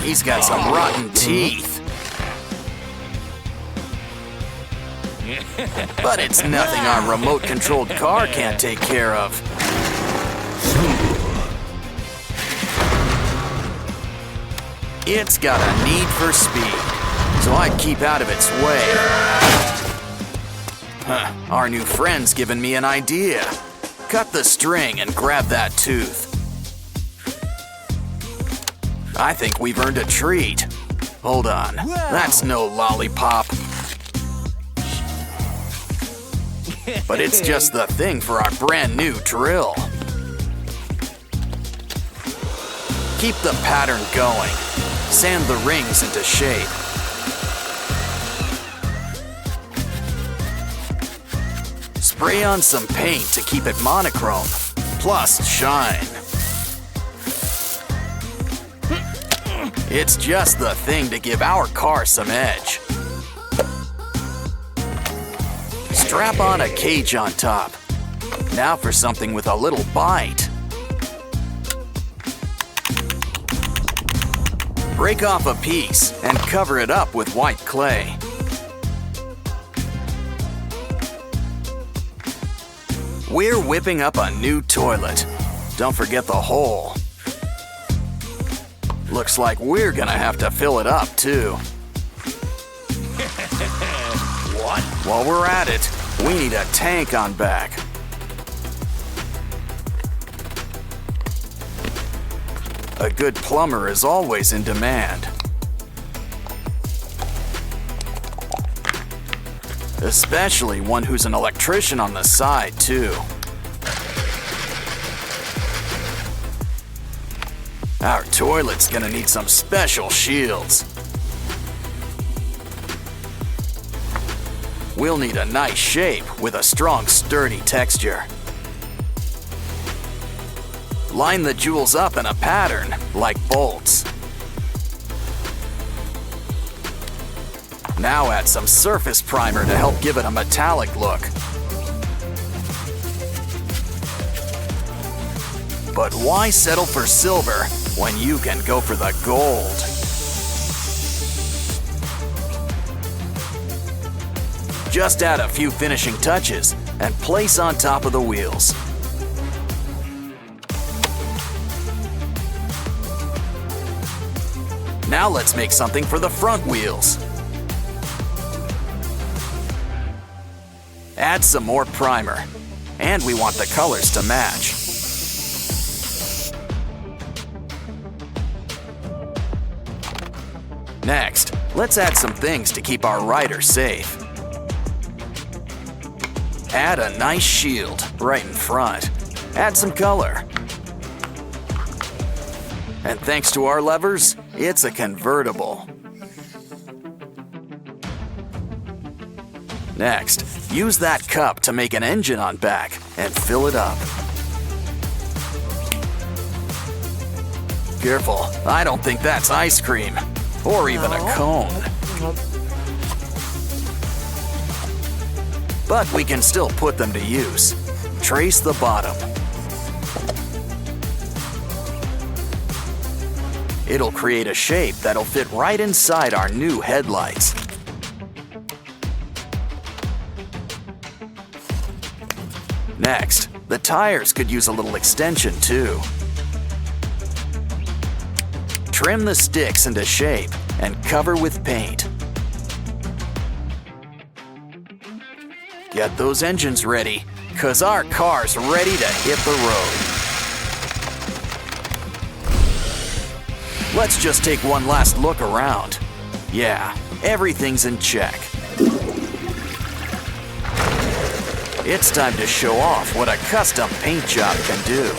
He's got some rotten teeth. But it's nothing our remote-controlled car can't take care of. It's got a need for speed, so I'd keep out of its way. Our new friend's given me an idea. Cut the string and grab that tooth. I think we've earned a treat. Hold on, that's no lollipop. But it's just the thing for our brand new drill. Keep the pattern going. Sand the rings into shape. Spray on some paint to keep it monochrome, plus shine. It's just the thing to give our car some edge. Strap on a cage on top. Now for something with a little bite. Break off a piece and cover it up with white clay. We're whipping up a new toilet. Don't forget the hole. Looks like we're gonna have to fill it up too. What? While we're at it, we need a tank on back. A good plumber is always in demand. Especially one who's an electrician on the side, too. Our toilet's gonna need some special shields. We'll need a nice shape with a strong, sturdy texture. Line the jewels up in a pattern, like bolts. Now add some surface primer to help give it a metallic look. But why settle for silver when you can go for the gold? Just add a few finishing touches and place on top of the wheels. Now let's make something for the front wheels. Add some more primer, and we want the colors to match. Next, let's add some things to keep our rider safe. Add a nice shield right in front. Add some color. And thanks to our levers, it's a convertible. Next, use that cup to make an engine on back and fill it up. Careful, I don't think that's ice cream, or even a cone. But we can still put them to use. Trace the bottom. It'll create a shape that'll fit right inside our new headlights. Next, the tires could use a little extension too. Trim the sticks into shape and cover with paint. Get those engines ready, 'cause our car's ready to hit the road. Let's just take one last look around. Yeah, everything's in check. It's time to show off what a custom paint job can do.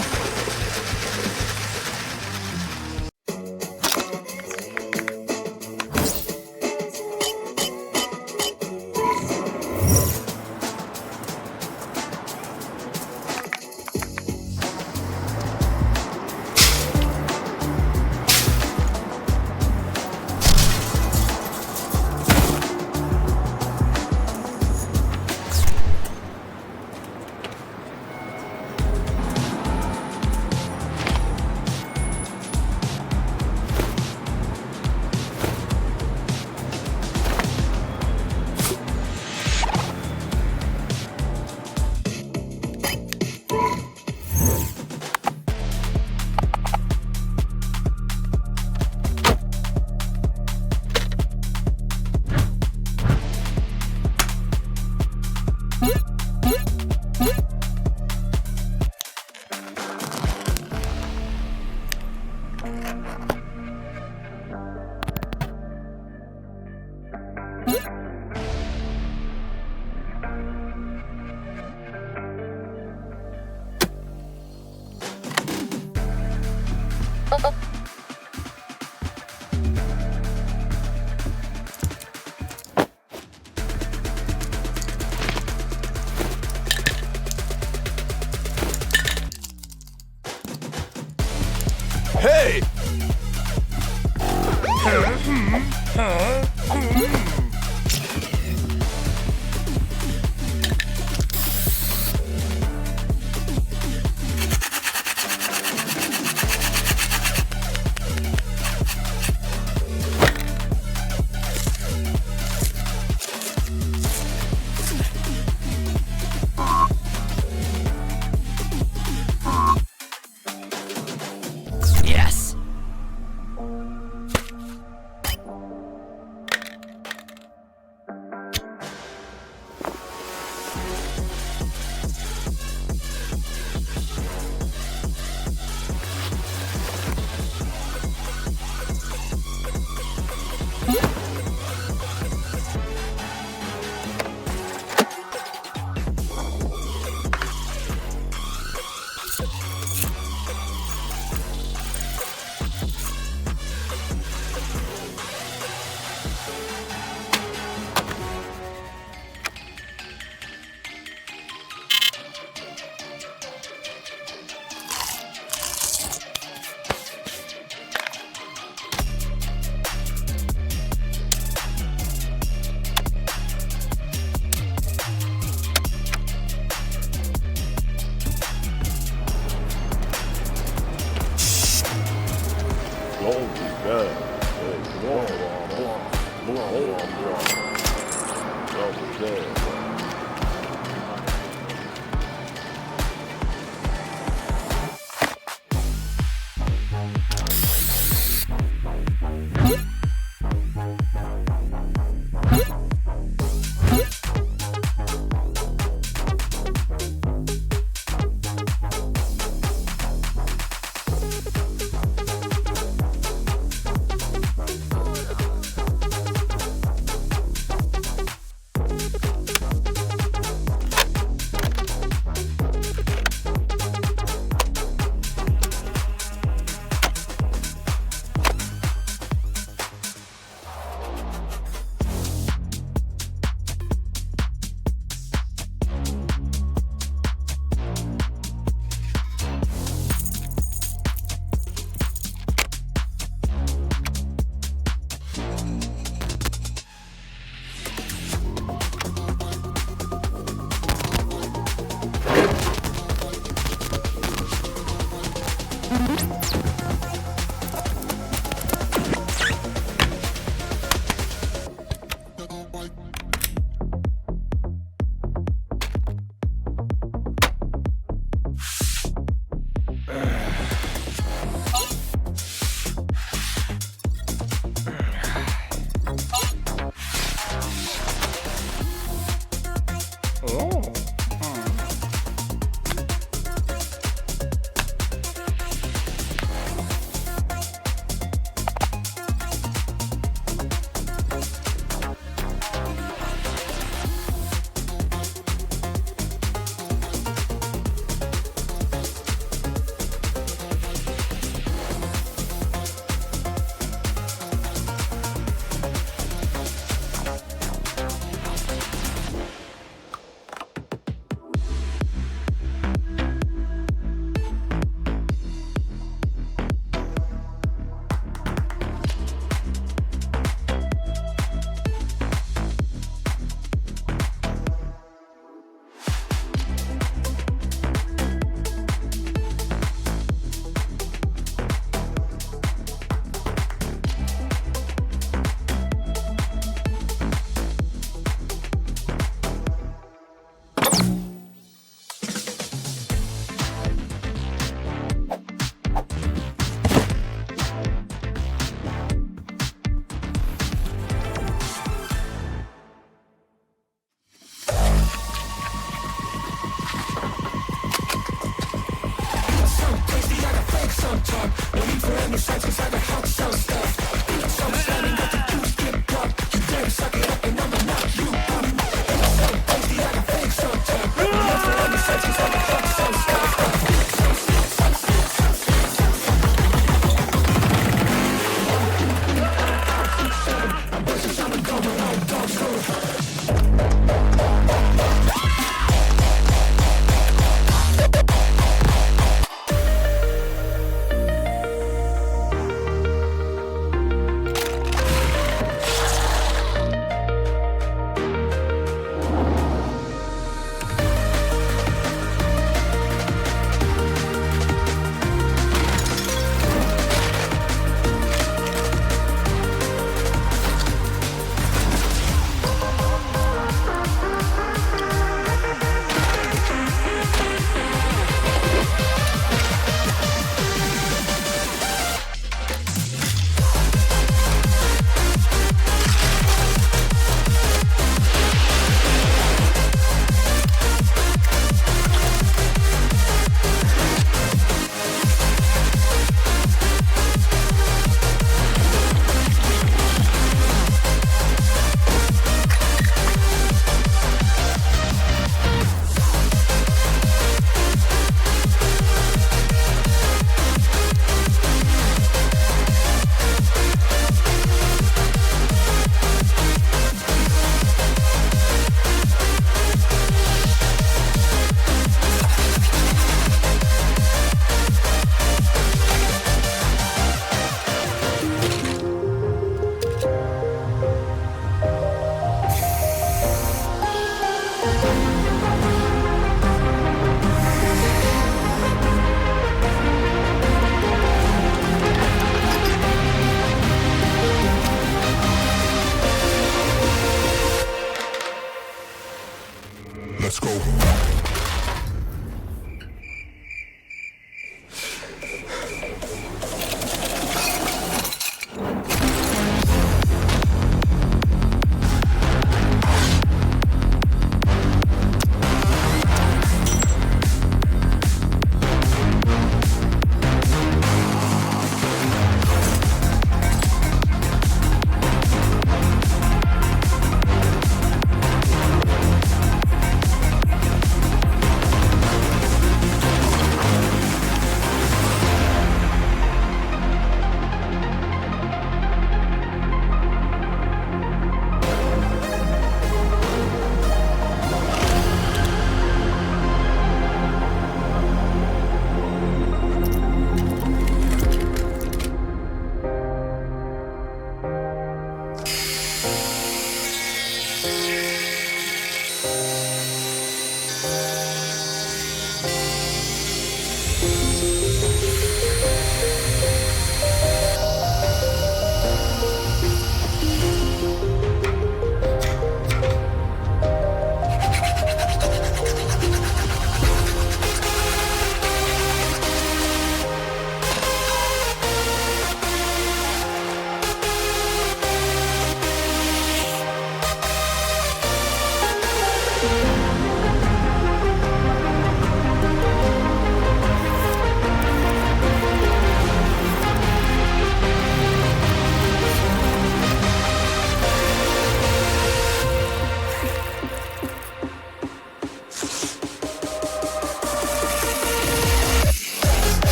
Let's go.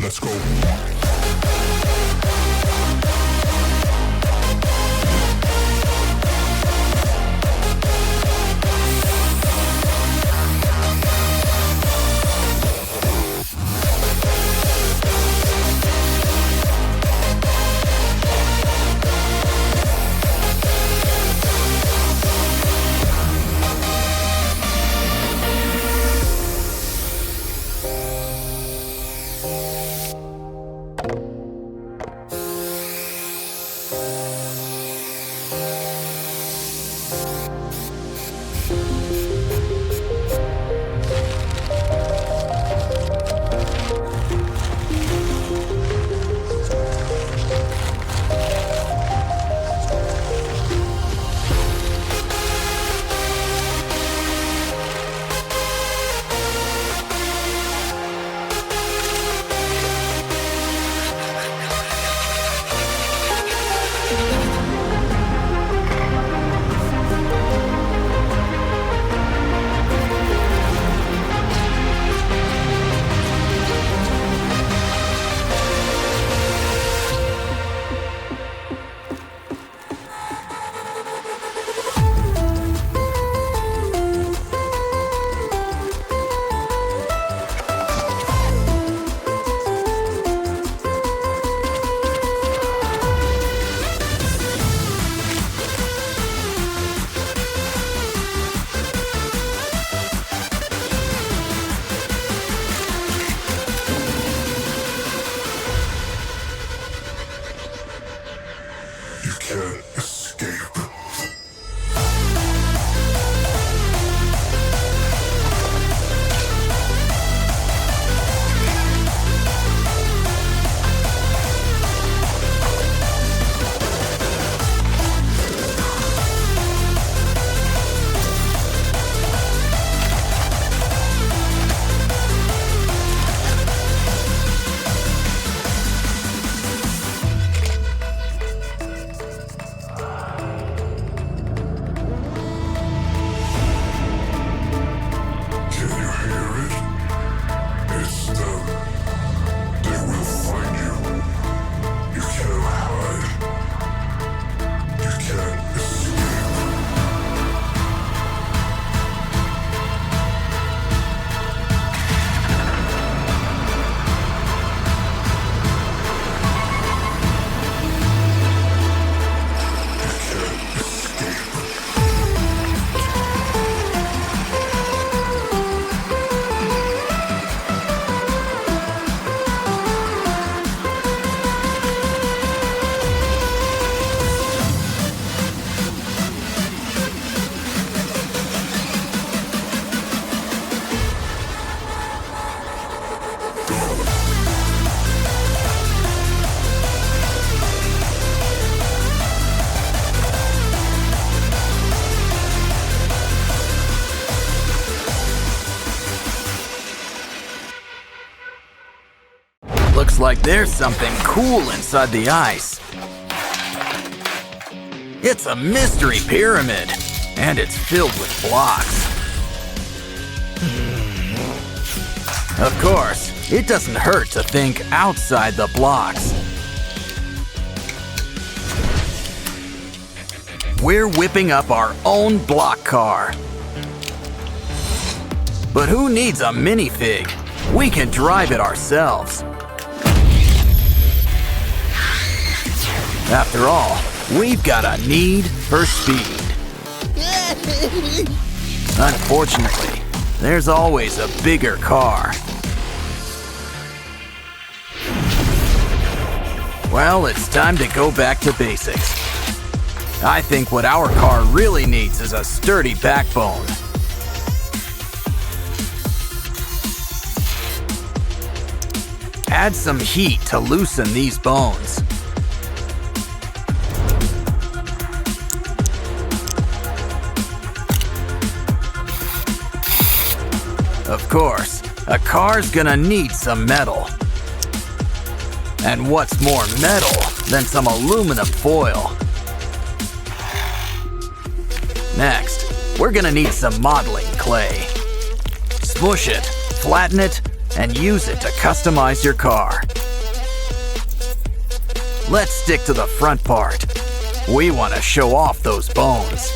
Let's go. Looks like there's something cool inside the ice. It's a mystery pyramid, and it's filled with blocks. Of course, it doesn't hurt to think outside the blocks. We're whipping up our own block car. But who needs a minifig? We can drive it ourselves. After all, we've got a need for speed. Unfortunately, there's always a bigger car. Well, it's time to go back to basics. I think what our car really needs is a sturdy backbone. Add some heat to loosen these bones. Of course, a car's gonna need some metal. And what's more metal than some aluminum foil? Next, we're gonna need some modeling clay. Smush it, flatten it, and use it to customize your car. Let's stick to the front part. We want to show off those bones.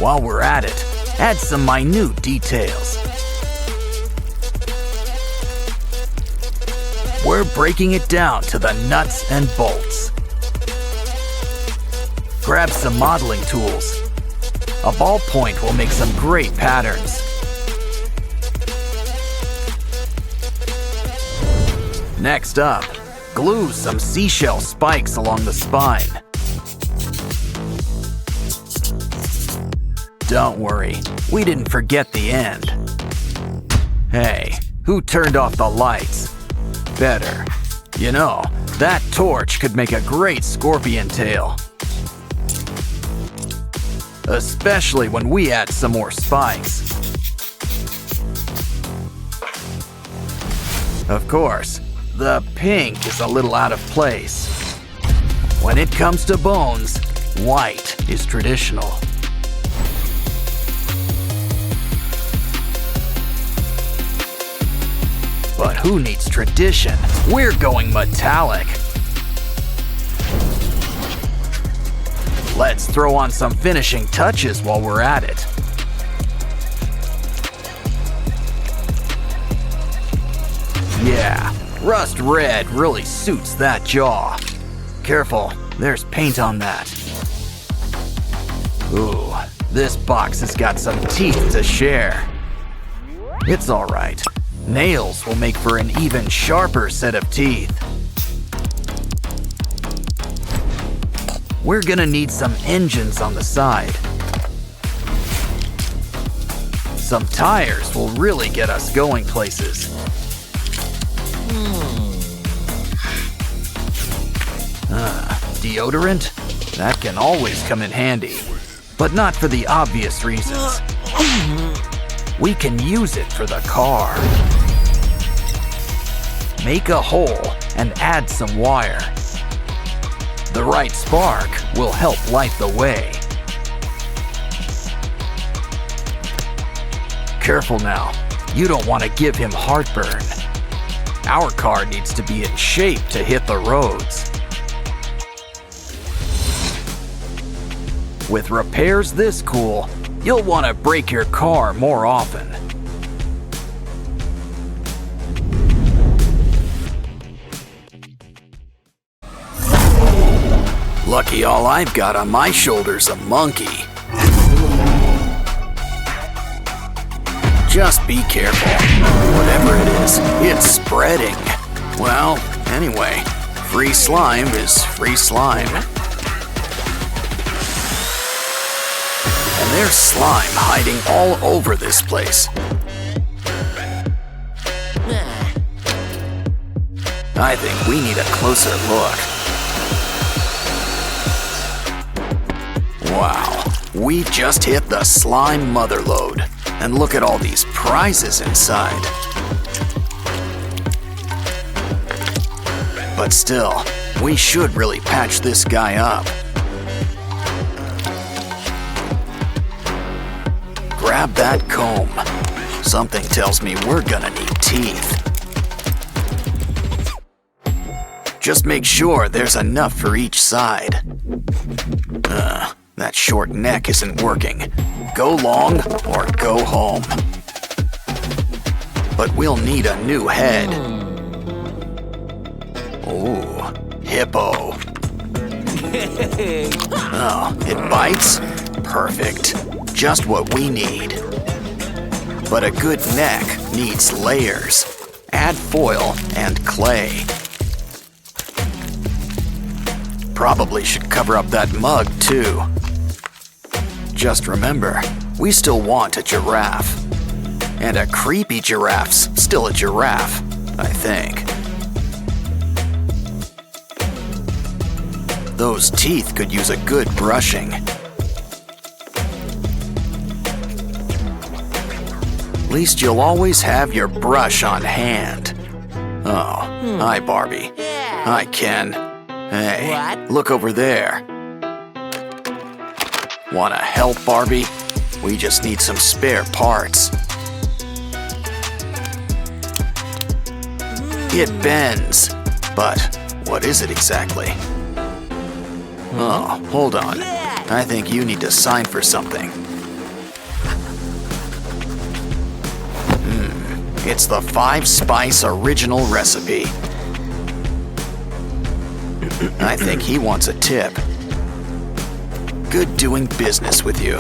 While we're at it, add some minute details. We're breaking it down to the nuts and bolts. Grab some modeling tools. A ballpoint will make some great patterns. Next up, glue some seashell spikes along the spine. Don't worry, we didn't forget the end. Hey, who turned off the lights? Better. You know, that torch could make a great scorpion tail. Especially when we add some more spikes. Of course, the pink is a little out of place. When it comes to bones, white is traditional. But who needs tradition? We're going metallic. Let's throw on some finishing touches while we're at it. Yeah, rust red really suits that jaw. Careful, there's paint on that. Ooh, this box has got some teeth to share. It's all right. Nails will make for an even sharper set of teeth. We're gonna need some engines on the side. Some tires will really get us going places. Deodorant? That can always come in handy, but not for the obvious reasons. We can use it for the car. Make a hole and add some wire. The right spark will help light the way. Careful now, you don't want to give him heartburn. Our car needs to be in shape to hit the roads. With repairs this cool, you'll want to break your car more often. Lucky all I've got on my shoulder's a monkey. Just be careful. Whatever it is, it's spreading. Well, anyway, free slime is free slime. And there's slime hiding all over this place. I think we need a closer look. Wow, we just hit the slime motherlode. And look at all these prizes inside. But still, we should really patch this guy up. Grab that comb. Something tells me we're gonna need teeth. Just make sure there's enough for each side. That short neck isn't working. Go long or go home. But we'll need a new head. Ooh, hippo. Oh, it bites? Perfect. Just what we need. But a good neck needs layers. Add foil and clay. Probably should cover up that mug too. Just remember, we still want a giraffe. And a creepy giraffe's still a giraffe, I think. Those teeth could use a good brushing. At least you'll always have your brush on hand. Oh, hi Barbie. Hi Ken. Hey, What? look over there. Wanna help, Barbie? We just need some spare parts. It bends, but what is it exactly? Oh, hold on. I think you need to sign for something. It's the 5-spice original recipe. I think he wants a tip. Good doing business with you.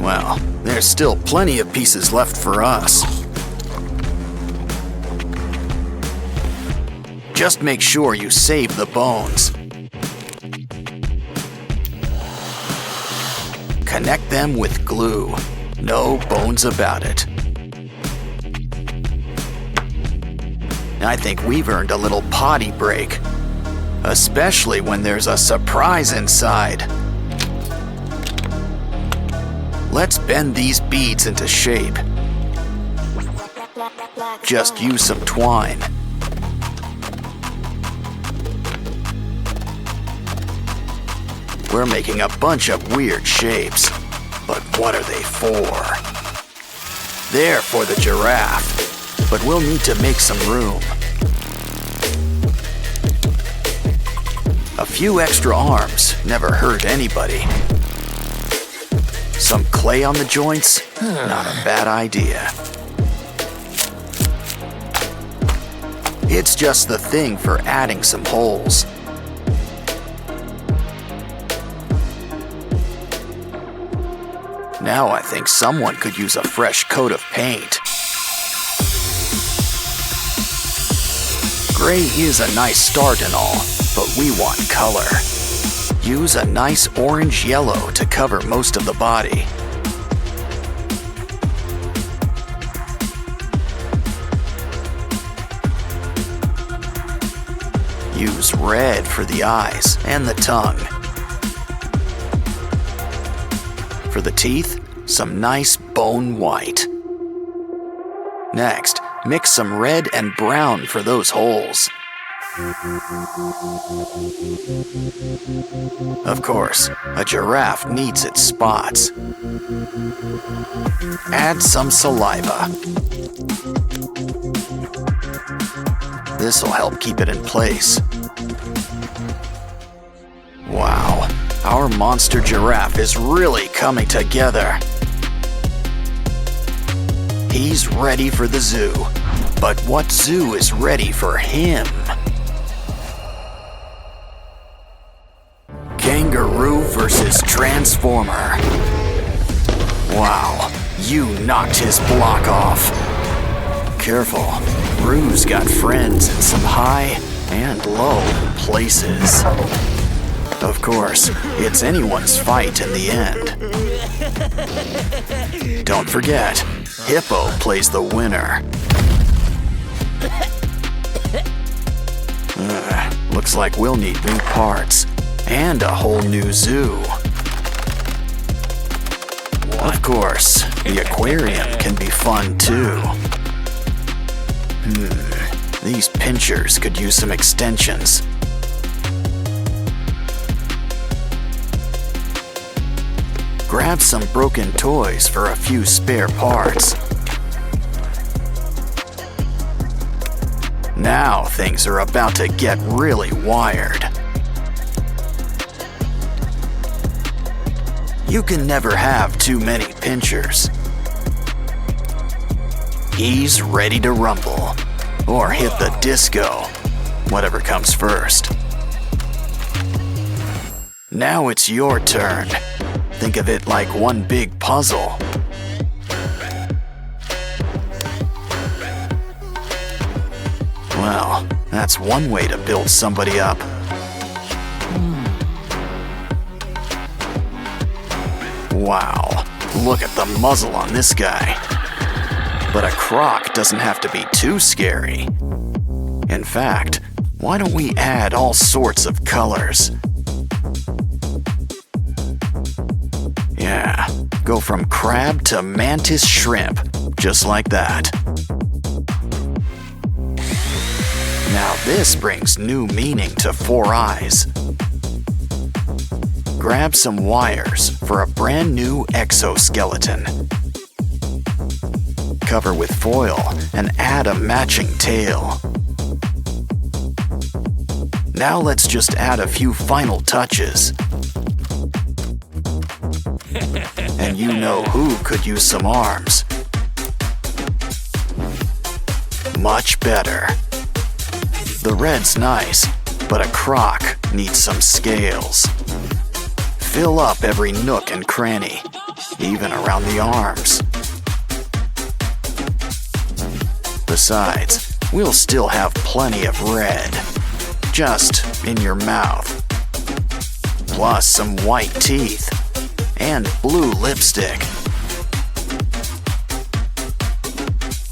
Well, there's still plenty of pieces left for us. Just make sure you save the bones. Connect them with glue. No bones about it. I think we've earned a little potty break. Especially when there's a surprise inside. Let's bend these beads into shape. Just use some twine. We're making a bunch of weird shapes, but what are they for? They're for the giraffe, but we'll need to make some room. A few extra arms never hurt anybody. Some clay on the joints? Not a bad idea. It's just the thing for adding some holes. Now I think someone could use a fresh coat of paint. Gray is a nice start and all, but we want color. Use a nice orange yellow to cover most of the body. Use red for the eyes and the tongue. For the teeth, some nice bone white. Next, mix some red and brown for those holes. Of course, a giraffe needs its spots. Add some saliva. This'll help keep it in place. Wow, our monster giraffe is really coming together. He's ready for the zoo, but what zoo is ready for him? Kangaroo versus Transformer. Wow, you knocked his block off. Careful, Roo's got friends in some high and low places. Of course, it's anyone's fight in the end. Don't forget, Hippo plays the winner. Looks like we'll need new parts and a whole new zoo. Of course, the aquarium can be fun too. These pinchers could use some extensions. Grab some broken toys for a few spare parts. Now things are about to get really wired. You can never have too many pinchers. He's ready to rumble, or hit the disco, whatever comes first. Now it's your turn. Think of it like one big puzzle. Well, that's one way to build somebody up. Wow, look at the muzzle on this guy. But a croc doesn't have to be too scary. In fact, why don't we add all sorts of colors? Yeah, go from crab to mantis shrimp, just like that. Now this brings new meaning to Four Eyes. Grab some wires for a brand new exoskeleton. Cover with foil and add a matching tail. Now let's just add a few final touches. And you know who could use some arms. Much better. The red's nice, but a croc needs some scales. Fill up every nook and cranny, even around the arms. Besides, we'll still have plenty of red, just in your mouth. Plus some white teeth and blue lipstick.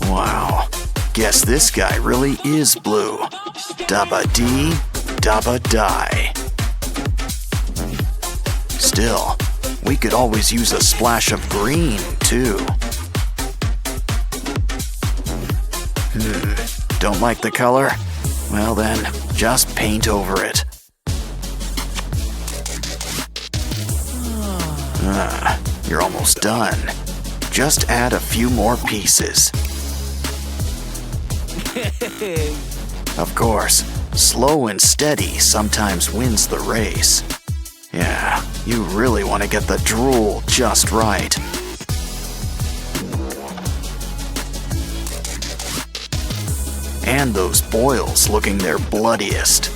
Wow, guess this guy really is blue. Dabba dee, dabba die. Still, we could always use a splash of green, too. Don't like the color? Well then, just paint over it. You're almost done. Just add a few more pieces. Of course, slow and steady sometimes wins the race. Yeah, you really want to get the drool just right. And those boils looking their bloodiest.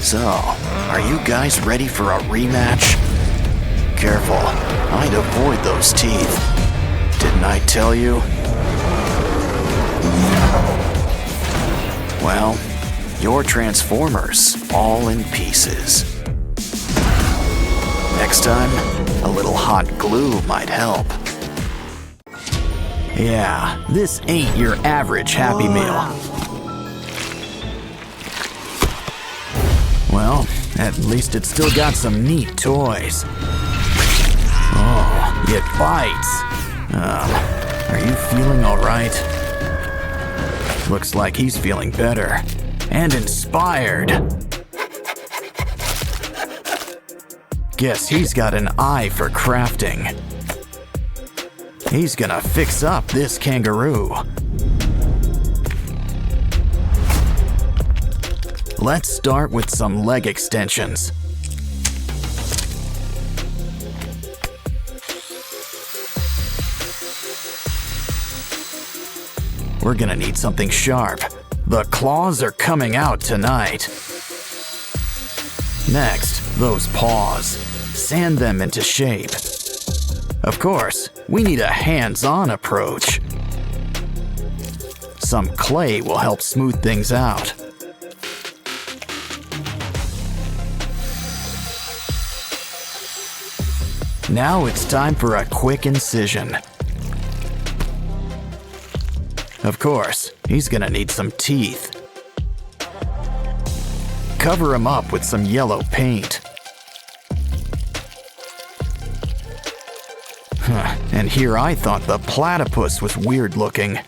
So, are you guys ready for a rematch? Careful, I'd avoid those teeth. Didn't I tell you? Well, your Transformers all in pieces. Next time, a little hot glue might help. Yeah, this ain't your average Happy Meal. Well, at least it's still got some neat toys. Oh, it bites. Are you feeling all right? Looks like he's feeling better and inspired. Guess he's got an eye for crafting. He's gonna fix up this kangaroo. Let's start with some leg extensions. We're gonna need something sharp. The claws are coming out tonight. Next, those paws. Sand them into shape. Of course, we need a hands-on approach. Some clay will help smooth things out. Now it's time for a quick incision. Of course, he's gonna need some teeth. cover him up with some yellow paint. And here I thought the platypus was weird looking.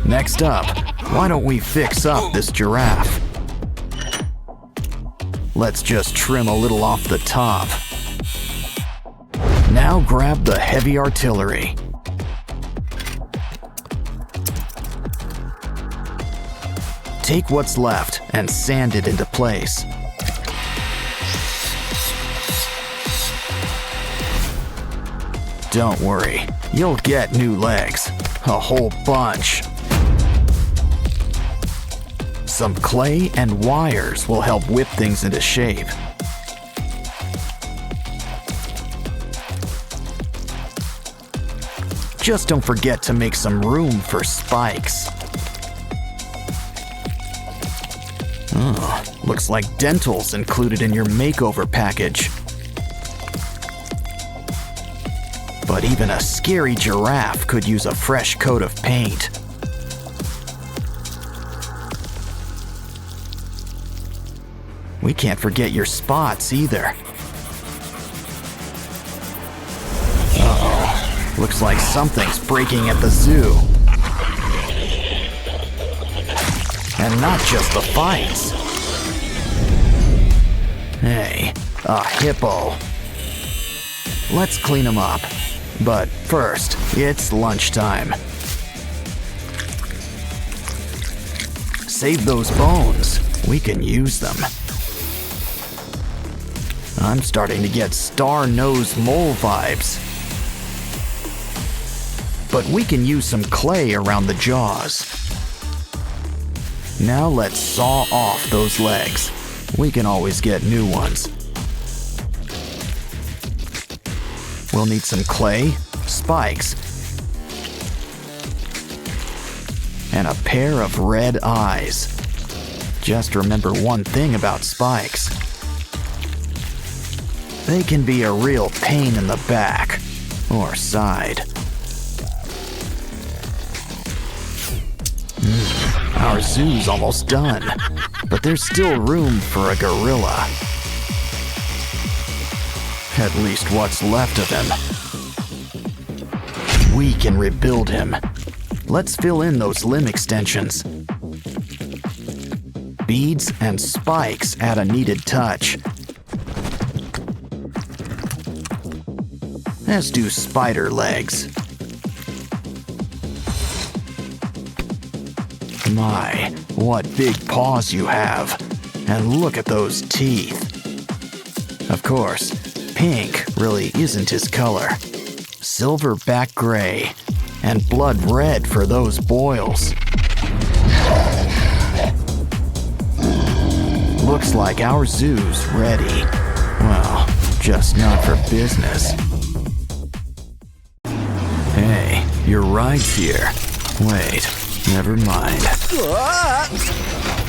Next up, why don't we fix up this giraffe? Let's just trim a little off the top. Now grab the heavy artillery. Take what's left and sand it into place. Don't worry, you'll get new legs. A whole bunch. Some clay and wires will help whip things into shape. Just don't forget to make some room for spikes. Oh, looks like dental's included in your makeover package. But even a scary giraffe could use a fresh coat of paint. We can't forget your spots either. Uh-oh, looks like something's breaking at the zoo. And not just the fights. Hey, a hippo. Let's clean him up. But first, it's lunchtime. Save those bones. We can use them. I'm starting to get star-nosed mole vibes. But we can use some clay around the jaws. Now let's saw off those legs. We can always get new ones. We'll need some clay, spikes, and a pair of red eyes. Just remember one thing about spikes. They can be a real pain in the back or side. Our zoo's almost done, but there's still room for a gorilla. At least what's left of him. We can rebuild him. Let's fill in those limb extensions. Beads and spikes add a needed touch. As do spider legs. My, what big paws you have. And look at those teeth. Of course, pink really isn't his color. Silverback gray and blood red for those boils. Looks like our zoo's ready. Well, just not for business. Hey, your ride's here. Wait, never mind.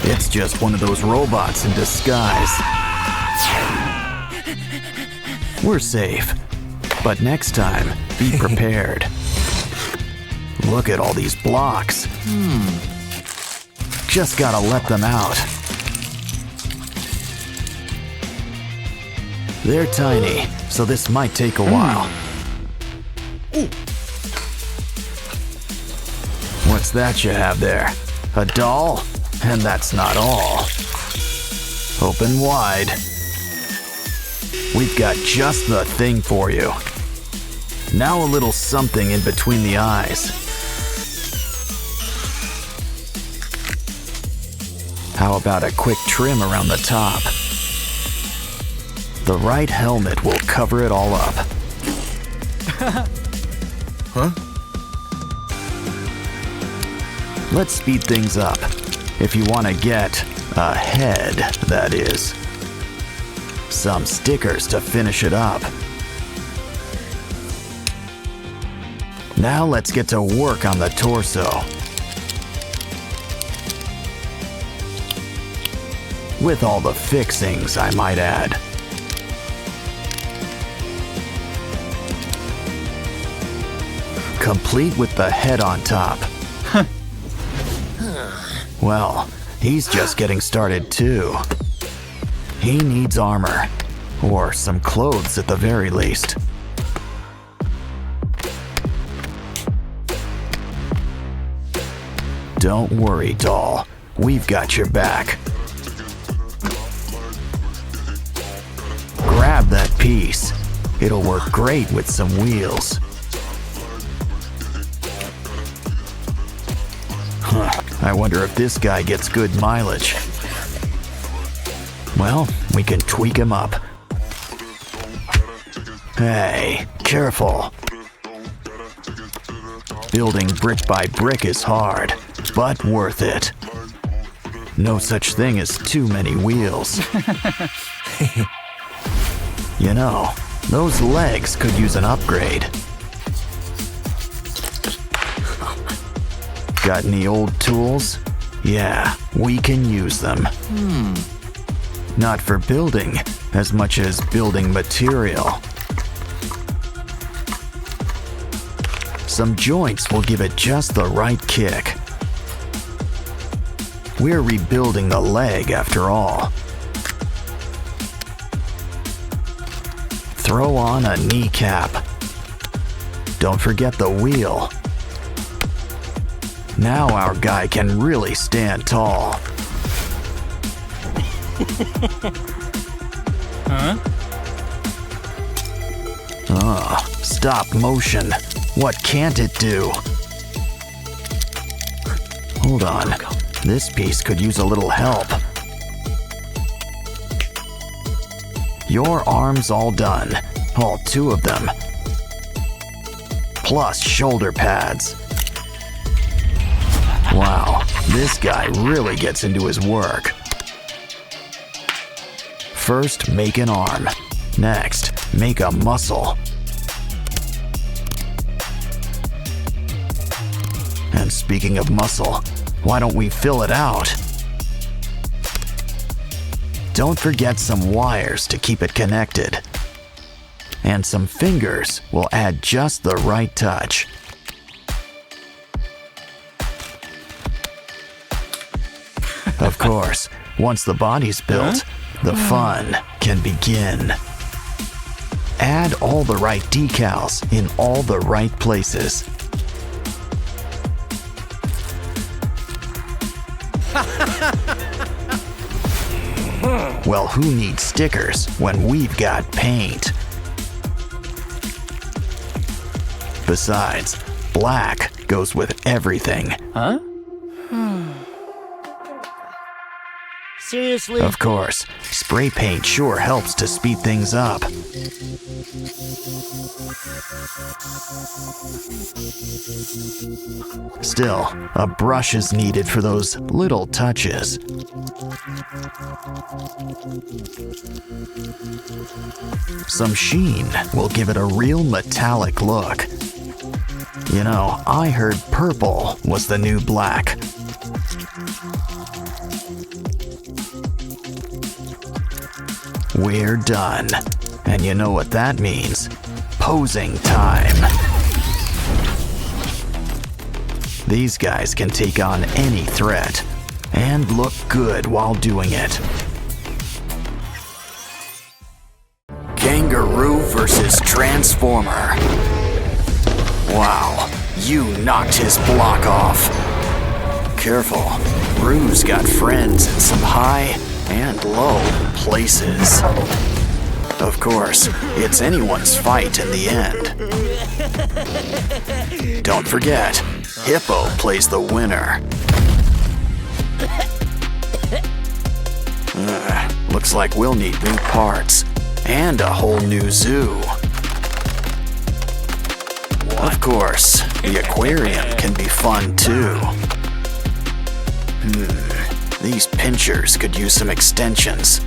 It's just one of those robots in disguise. We're safe. But next time, be prepared. Look at all these blocks. Just gotta let them out. They're tiny, so this might take a while. What's that you have there? A doll? And that's not all. Open wide. We've got just the thing for you. Now a little something in between the eyes. How about a quick trim around the top? The right helmet will cover it all up. Huh? Let's speed things up. If you want to get ahead, that is. Some stickers to finish it up. Now let's get to work on the torso. With all the fixings, I might add. Complete with the head on top. Well, he's just getting started too. He needs armor, or some clothes at the very least. Don't worry, doll. We've got your back. Grab that piece. It'll work great with some wheels. I wonder if this guy gets good mileage. Well, we can tweak him up. Hey, careful. Building brick by brick is hard, but worth it. No such thing as too many wheels. You know, those legs could use an upgrade. Got any old tools? Yeah, we can use them. Not for building, as much as building material. Some joints will give it just the right kick. We're rebuilding the leg after all. Throw on a kneecap. Don't forget the wheel. Now our guy can really stand tall. Huh? Stop motion. What can't it do? Hold on. This piece could use a little help. Your arms all done. All 2 of them. Plus shoulder pads. Wow, this guy really gets into his work. First, make an arm. Next, make a muscle. And speaking of muscle, why don't we fill it out? Don't forget some wires to keep it connected. And some fingers will add just the right touch. Of course, once the body's built, the fun can begin. Add all the right decals in all the right places. Well, who needs stickers when we've got paint? Besides, black goes with everything. Huh? Seriously? Of course, spray paint sure helps to speed things up. Still, a brush is needed for those little touches. Some sheen will give it a real metallic look. You know, I heard purple was the new black. We're done. And you know what that means. Posing time. These guys can take on any threat and look good while doing it. Kangaroo versus Transformer. Wow, you knocked his block off. Careful, Roo's got friends in some high and low places. Of course, it's anyone's fight in the end. Don't forget, Hippo plays the winner. Looks like we'll need new parts and a whole new zoo. Of course, the aquarium can be fun too. These pinchers could use some extensions.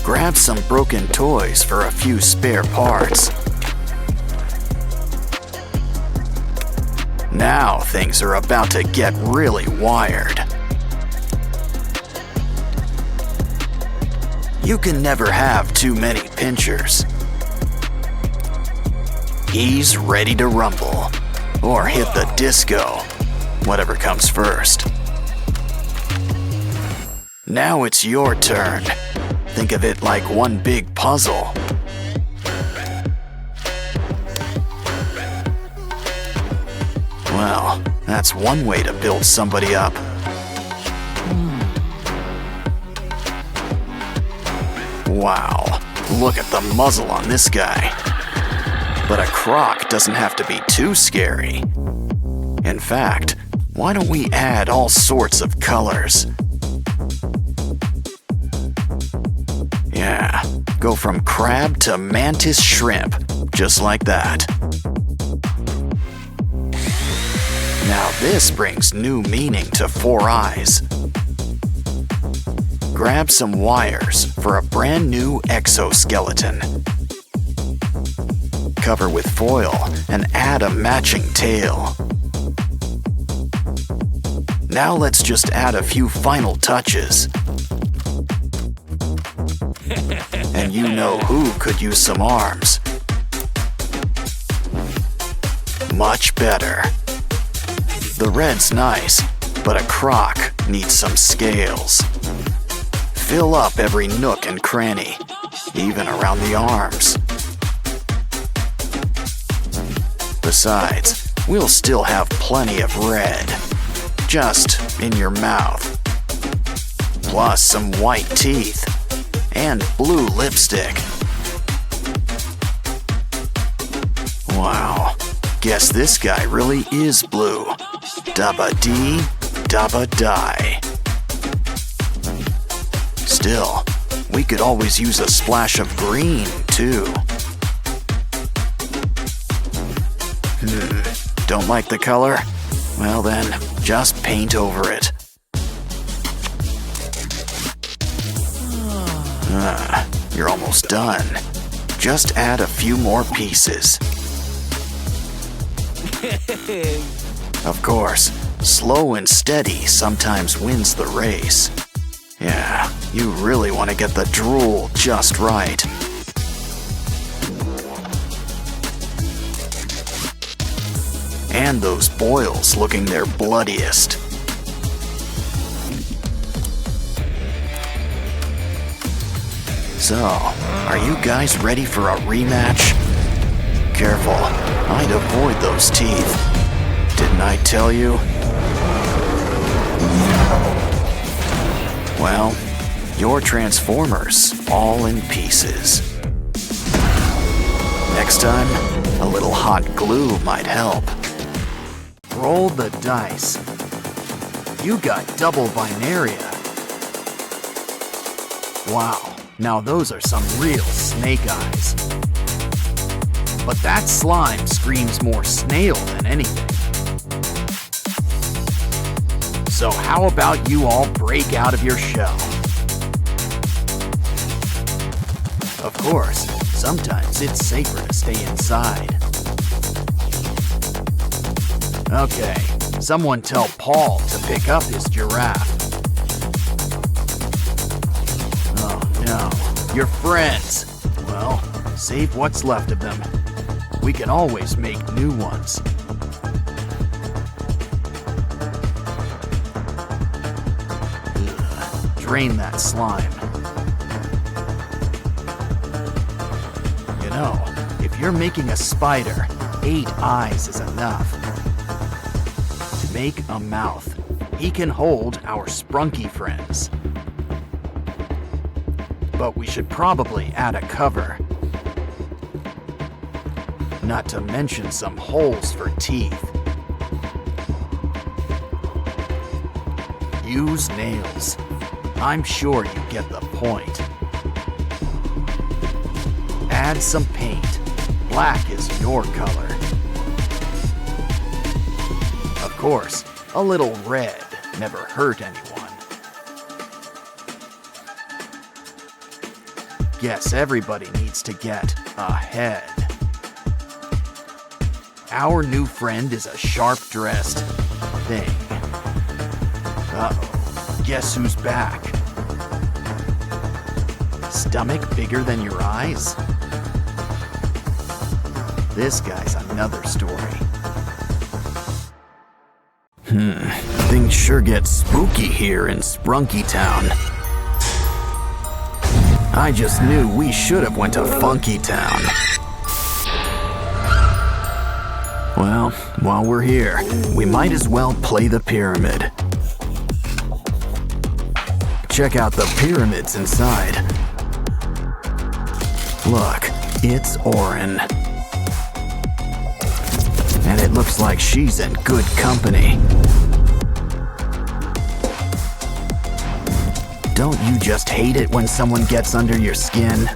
Grab some broken toys for a few spare parts. Now things are about to get really wired. You can never have too many pinchers. He's ready to rumble. or hit the disco, whatever comes first. Now it's your turn. Think of it like one big puzzle. Well, that's one way to build somebody up. Wow, look at the muzzle on this guy. But a croc doesn't have to be too scary. In fact, why don't we add all sorts of colors? Yeah, go from crab to mantis shrimp, just like that. Now this brings new meaning to 4 eyes. Grab some wires for a brand new exoskeleton. Cover with foil and add a matching tail. Now let's just add a few final touches. And you know who could use some arms. Much better. The red's nice, but a croc needs some scales. Fill up every nook and cranny, even around the arms. Besides, we'll still have plenty of red, just in your mouth. Plus some white teeth and blue lipstick. Wow, guess this guy really is blue. Dabba dee, dabba die. Still, we could always use a splash of green, too. Don't like the color? Well then, just paint over it. You're almost done. Just add a few more pieces. Of course, slow and steady sometimes wins the race. Yeah, you really want to get the drool just right. And those boils looking their bloodiest. So, are you guys ready for a rematch? Careful, I'd avoid those teeth. Didn't I tell you? Well, your Transformers all in pieces. Next time, a little hot glue might help. Roll the dice. You got double binaria. Wow, now those are some real snake eyes. But that slime screams more snail than anything. So how about you all break out of your shell? Of course, sometimes it's safer to stay inside. Okay, someone tell Paul to pick up his giraffe. Oh no, your friends. Well, save what's left of them. We can always make new ones. Drain that slime. You know, if you're making a spider, 8 eyes is enough. To make a mouth, he can hold our sprunky friends. But we should probably add a cover. Not to mention some holes for teeth. Use nails. I'm sure you get the point. Add some paint. Black is your color. Of course, a little red never hurt anyone. Guess everybody needs to get a head. Our new friend is a sharp-dressed thing. Uh-oh, guess who's back? Stomach bigger than your eyes? This guy's another story. Things sure get spooky here in Sprunky Town. I just knew we should have went to Funky Town. Well, while we're here, we might as well play the pyramid. Check out the pyramids inside. Look, it's Orin. And it looks like she's in good company. Don't you just hate it when someone gets under your skin?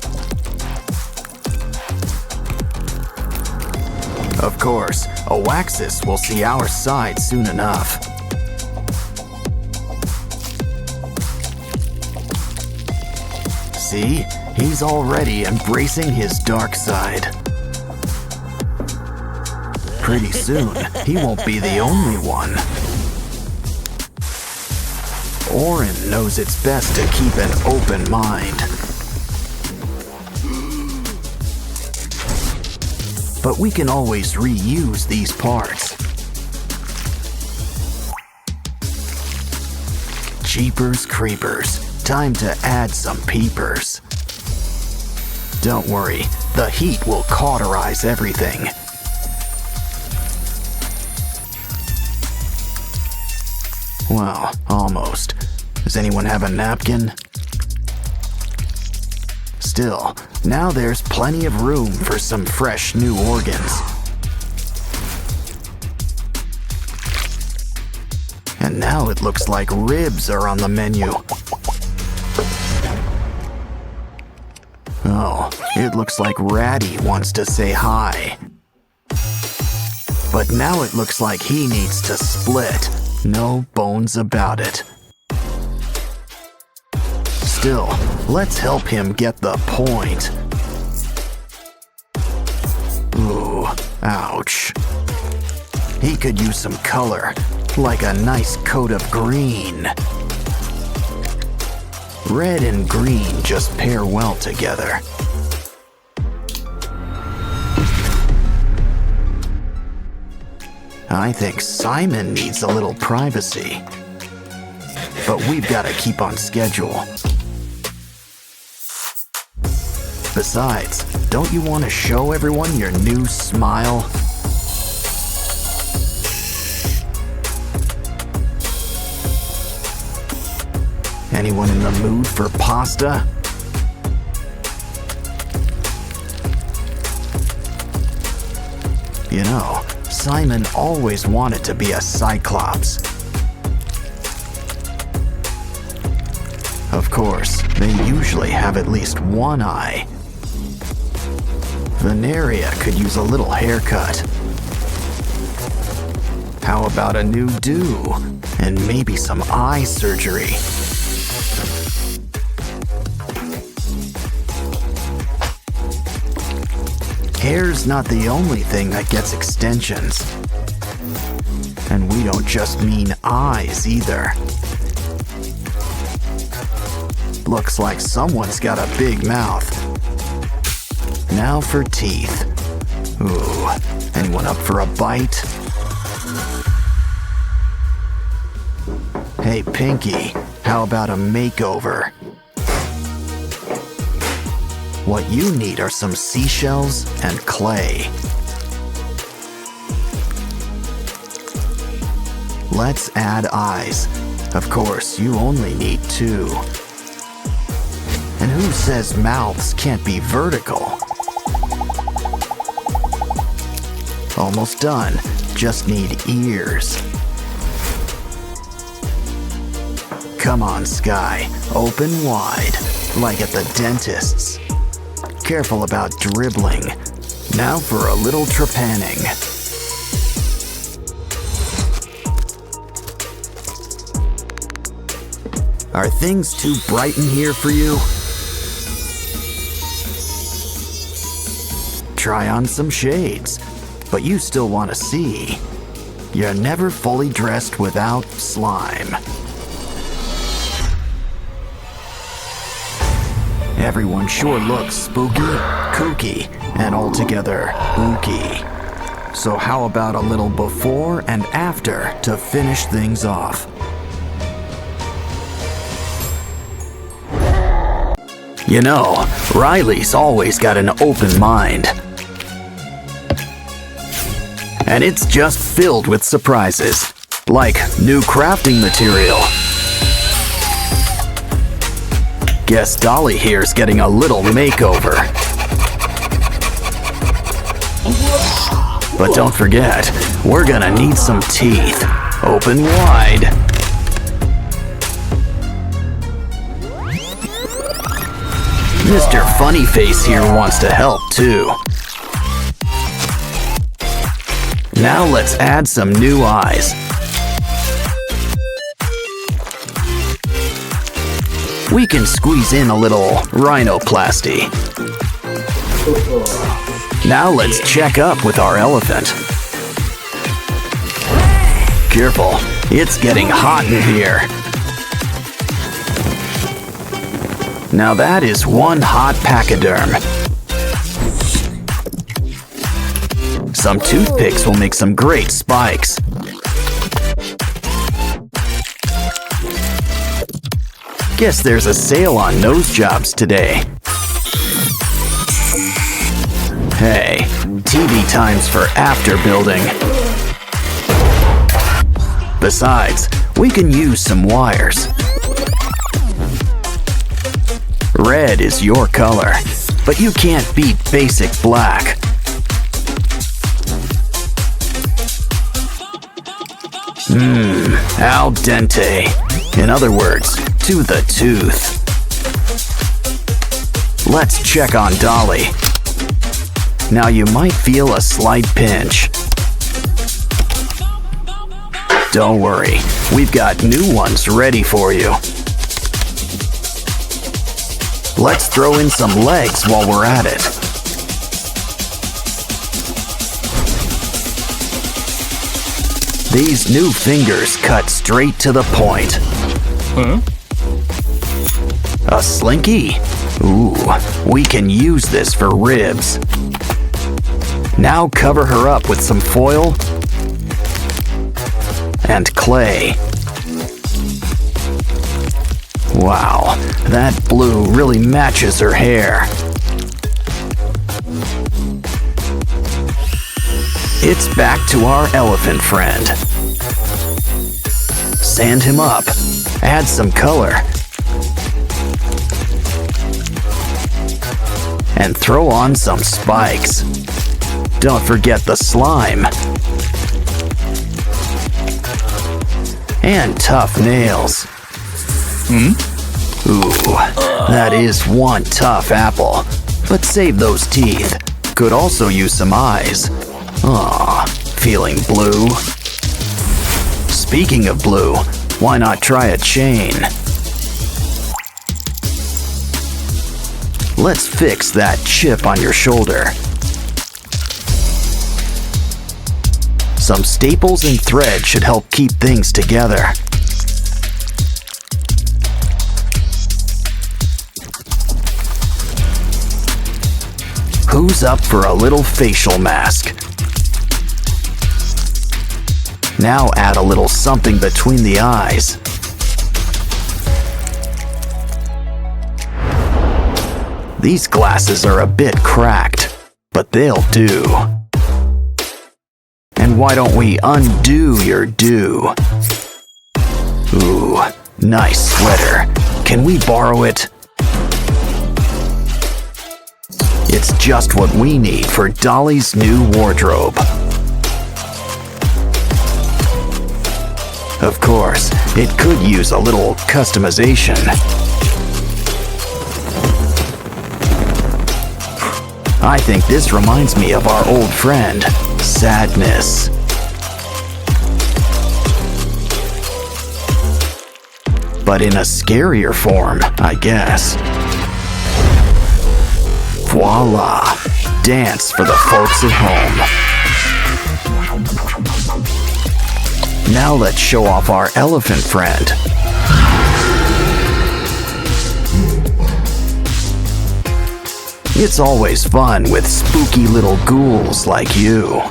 Of course, Oaxis will see our side soon enough. See? He's already embracing his dark side. Pretty soon, he won't be the only one. Orin knows it's best to keep an open mind. But we can always reuse these parts. Jeepers creepers, time to add some peepers. Don't worry, the heat will cauterize everything. Well, almost. Does anyone have a napkin? Still, now there's plenty of room for some fresh new organs. And now it looks like ribs are on the menu. Oh, it looks like Ratty wants to say hi. But now it looks like he needs to split. No bones about it. Still, let's help him get the point. Ooh, ouch. He could use some color, like a nice coat of green. Red and green just pair well together. I think Simon needs a little privacy. But we've got to keep on schedule. Besides, don't you want to show everyone your new smile? Anyone in the mood for pasta? You know, Simon always wanted to be a Cyclops. Of course, they usually have at least one eye. Veneria could use a little haircut. How about a new do? And maybe some eye surgery. Hair's not the only thing that gets extensions. And we don't just mean eyes either. Looks like someone's got a big mouth. Now for teeth. Ooh, anyone up for a bite? Hey Pinky, how about a makeover? What you need are some seashells and clay. Let's add eyes. Of course, you only need 2. And who says mouths can't be vertical? Almost done. Just need ears. Come on, Sky. Open wide, like at the dentist's. Careful about dribbling. Now for a little trepanning. Are things too bright in here for you? Try on some shades, but you still want to see. You're never fully dressed without slime. Everyone sure looks spooky, kooky, and altogether ooky. So how about a little before and after to finish things off? You know, Riley's always got an open mind. And it's just filled with surprises, like new crafting material. Guess Dolly here's getting a little makeover. But don't forget, we're gonna need some teeth. Open wide. Mr. Funnyface here wants to help too. Now let's add some new eyes. We can squeeze in a little rhinoplasty. Now let's check up with our elephant. Careful, it's getting hot in here. Now that is one hot pachyderm. Some toothpicks will make some great spikes. Guess there's a sale on nose jobs today. Hey, TV times for after building. Besides, we can use some wires. Red is your color, but you can't beat basic black. Al dente. In other words, to the tooth. Let's check on Dolly. Now you might feel a slight pinch. Don't worry, we've got new ones ready for you. Let's throw in some legs while we're at it. These new fingers cut straight to the point. A slinky? Ooh, we can use this for ribs. Now cover her up with some foil and clay. Wow, that blue really matches her hair. It's back to our elephant friend. Sand him up, add some color, and throw on some spikes. Don't forget the slime. And tough nails. Ooh, that is one tough apple. But save those teeth. Could also use some eyes. Aw, feeling blue? Speaking of blue, why not try a chain? Let's fix that chip on your shoulder. Some staples and thread should help keep things together. Who's up for a little facial mask? Now add a little something between the eyes. These glasses are a bit cracked, but they'll do. And why don't we undo your do? Ooh, nice sweater. Can we borrow it? It's just what we need for Dolly's new wardrobe. Of course, it could use a little customization. I think this reminds me of our old friend, Sadness. But in a scarier form, I guess. Voila! Dance for the folks at home. Now let's show off our elephant friend. It's always fun with spooky little ghouls like you.